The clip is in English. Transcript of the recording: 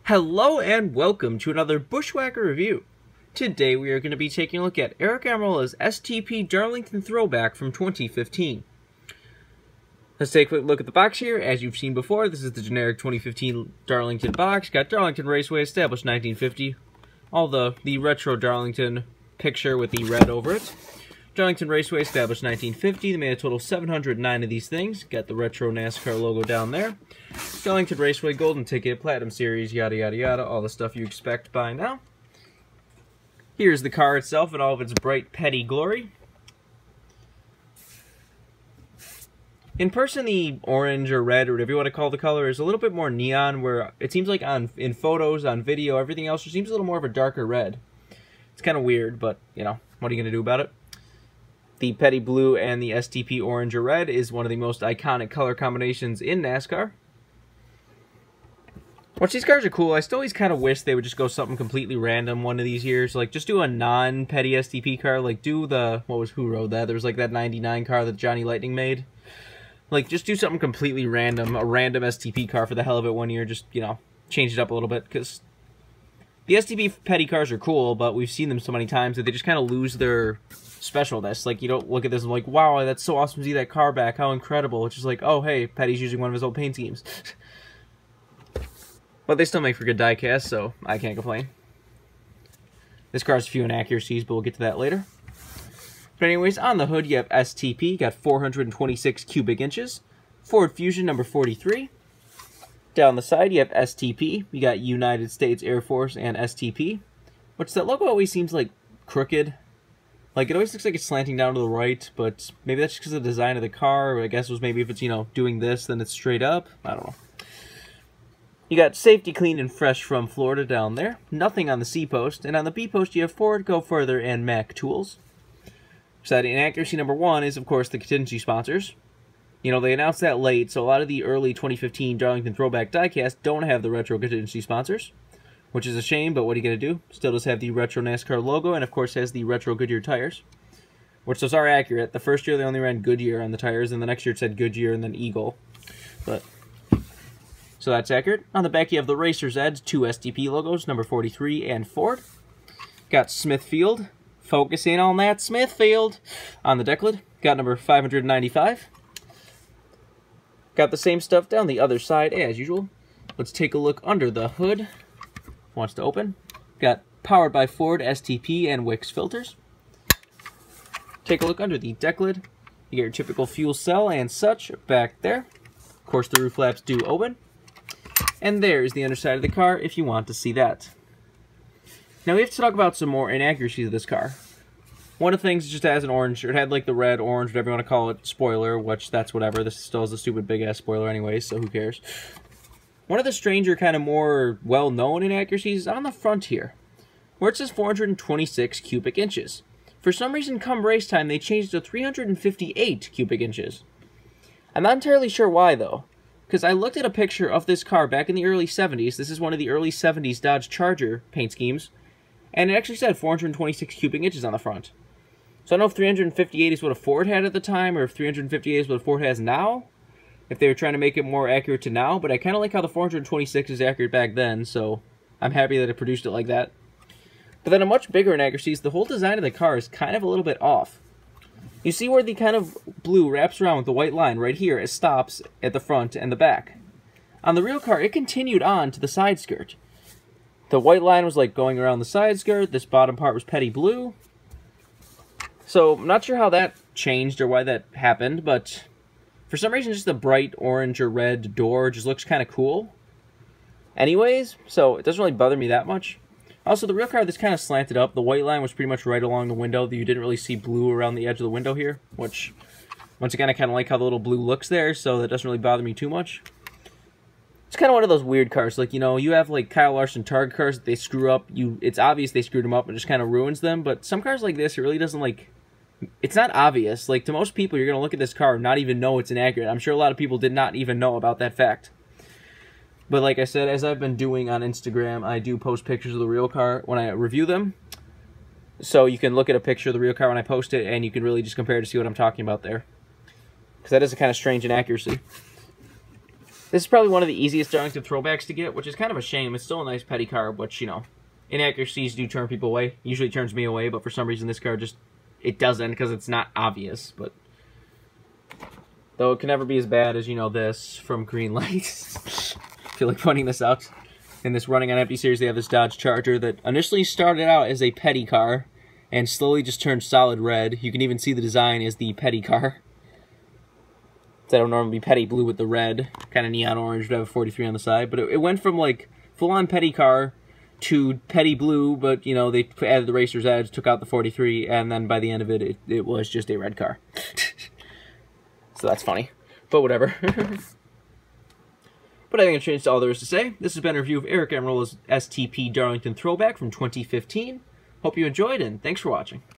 Hello and welcome to another Bushwhacker review. Today we are going to be taking a look at Aric Almirola's STP Darlington Throwback from 2015. Let's take a quick look at the box here. As you've seen before, this is the generic 2015 Darlington box. Got Darlington Raceway, established 1950. All the retro Darlington picture with the red over it. Darlington Raceway, established 1950. They made a total of 709 of these things. Got the retro NASCAR logo down there. Darlington Raceway, Golden Ticket, Platinum Series, yada yada yada, all the stuff you expect by now. Here's the car itself in all of its bright, petty glory. In person, the orange or red, or whatever you want to call the color, is a little bit more neon, where it seems like in photos, on video, everything else just seems a little more of a darker red. It's kind of weird, but, you know, what are you going to do about it? The petty blue and the STP orange or red is one of the most iconic color combinations in NASCAR. Which these cars are cool. I still always kind of wish they would just go something completely random one of these years. Like, just do a non-petty STP car. Like, do the... who rode that? There was, like, that 99 car that Johnny Lightning made. Like, just do something completely random. A random STP car for the hell of it one year. Just, you know, change it up a little bit. Because the STP petty cars are cool, but we've seen them so many times that they just kind of lose their specialness. Like, you don't look at this and like, wow, that's so awesome to see that car back. How incredible. It's just like, oh, hey, Petty's using one of his old paint schemes. But they still make for good diecast, so I can't complain. This car has a few inaccuracies, but we'll get to that later. But anyways, on the hood, you have STP, got 426 cubic inches. Ford Fusion number 43. Down the side, you have STP. You got United States Air Force and STP. Which that logo always seems like crooked. Like, it always looks like it's slanting down to the right, but maybe that's just because of the design of the car. Or I guess it was maybe if it's, you know, doing this, then it's straight up. I don't know. You got safety clean and fresh from Florida down there. Nothing on the C post. And on the B post, you have Ford, Go Further, and Mac Tools. So inaccuracy number 1 is, of course, the contingency sponsors. You know, they announced that late, so a lot of the early 2015 Darlington Throwback diecast don't have the retro contingency sponsors. Which is a shame, but what are you going to do? Still does have the retro NASCAR logo, and of course has the retro Goodyear tires. Which those are accurate. The first year they only ran Goodyear on the tires, and the next year it said Goodyear and then Eagle. But... so that's accurate. On the back you have the Racer's Edge, 2 STP logos, number 43 and Ford. Got Smithfield, focusing on that Smithfield. On the deck lid, got number 595. Got the same stuff down the other side as usual. Let's take a look under the hood. Wants to open. Got powered by Ford, STP, and Wix filters. Take a look under the deck lid. You get your typical fuel cell and such back there. Of course, the roof flaps do open. And there's the underside of the car if you want to see that. Now we have to talk about some more inaccuracies of this car. One of the things just has an orange, or it had like the red, orange, whatever you want to call it, spoiler, which that's whatever. This still has a stupid big ass spoiler anyway, so who cares. One of the stranger, kind of more well-known inaccuracies is on the front here, where it says 426 cubic inches. For some reason, come race time, they changed to 358 cubic inches. I'm not entirely sure why, though, because I looked at a picture of this car back in the early 70s. This is one of the early 70s Dodge Charger paint schemes, and it actually said 426 cubic inches on the front. So I don't know if 358 is what a Ford had at the time, or if 358 is what a Ford has now. If they were trying to make it more accurate to now, but I kind of like how the 426 is accurate back then, so I'm happy that it produced it like that. But then a much bigger inaccuracy is the whole design of the car is kind of a little bit off. You see where the kind of blue wraps around with the white line right here, it stops at the front and the back. On the real car, it continued on to the side skirt. The white line was like going around the side skirt, this bottom part was petty blue. So I'm not sure how that changed or why that happened, but for some reason, just the bright orange or red door just looks kind of cool. Anyways, so it doesn't really bother me that much. Also, the real car, this kind of slanted up. The white line was pretty much right along the window. You didn't really see blue around the edge of the window here, which, once again, I kind of like how the little blue looks there, so that doesn't really bother me too much. It's kind of one of those weird cars. Like, you know, you have, like, Kyle Larson Target cars that they screw up. It's obvious they screwed them up and just kind of ruins them, but some cars like this, it really doesn't, like... it's not obvious. Like, to most people, you're going to look at this car and not even know it's inaccurate. I'm sure a lot of people did not even know about that fact. But like I said, as I've been doing on Instagram, I do post pictures of the real car when I review them. So you can look at a picture of the real car when I post it, and you can really just compare to see what I'm talking about there. Because that is a kind of strange inaccuracy. This is probably one of the easiest Darlington throwbacks to get, which is kind of a shame. It's still a nice petty card, which, you know, inaccuracies do turn people away. Usually turns me away, but for some reason this card just, it doesn't because it's not obvious. But though it can never be as bad as, you know, this from Green Lights. I feel like pointing this out. In this Running on Empty series, they have this Dodge Charger that initially started out as a petty car and slowly just turned solid red. You can even see the design is the petty car. That'll normally be petty blue with the red, kind of neon orange, would have a 43 on the side. But it went from, like, full-on petty car to petty blue, but, you know, they added the racer's edge, took out the 43, and then by the end of it, it was just a red car. So that's funny. But whatever. But I think it changed all there is to say. This has been a review of Aric Almirola's STP Darlington Throwback from 2015. Hope you enjoyed, and thanks for watching.